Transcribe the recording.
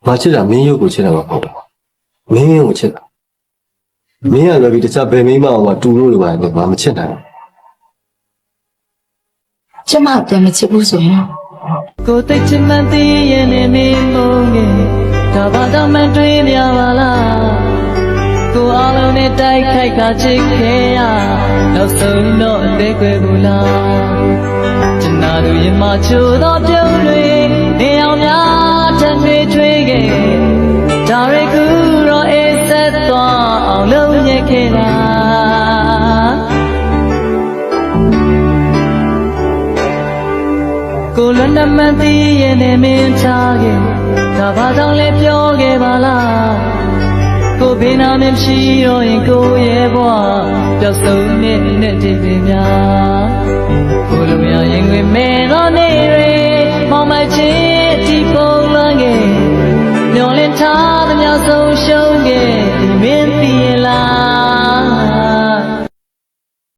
ငါချစ်တာမင်းရုပ်ကိုချစ်တာမဟုတ်ဘူးမင်းကိုချစ်တာမင်းကလည်းဒီတခြားဘယ်မိမအောင်မတူလို့လည်းပါတယ်ငါမချစ်နိုင်ဘူး ကျမပြန်မချစ်ဘူးဆိုရင် ကိုသိချင်မှန်းသိရင်နေနေမုန်းငယ်ဒါဘာတော့မတွေ့မြပါလားကိုအားလုံးနဲ့တိုက်ခိုက်ကချစ်ခဲ့ရနောက်ဆုံးတော့အသေးကွယ်ဘူးလားကျန်တာတို့ရင်မချိုးတော့ပြုံးတွေနေအောင်များထပ်တွေထွေးခဲ့ဒါရီကူတော့အေးဆက်သွားအောင်လုပ်ရခဲ့လားကိုလွန်တမန်သိရင်နဲ့မင်းချခဲ့ဒါဘာကြောင့်လဲပြောခဲ့ပါလားကိုဘေးနာမရှိတော့ရင်ကိုရဲ့ဘဝပျောက်ဆုံးနေတဲ့ဒီပင်များကိုလိုရရင်ဝင်မဲတော့နေရမောင်မချင်းဒီပုံလွန်ခဲ့မျောလင်းထားသမျှဆုံးရှုံးခဲ့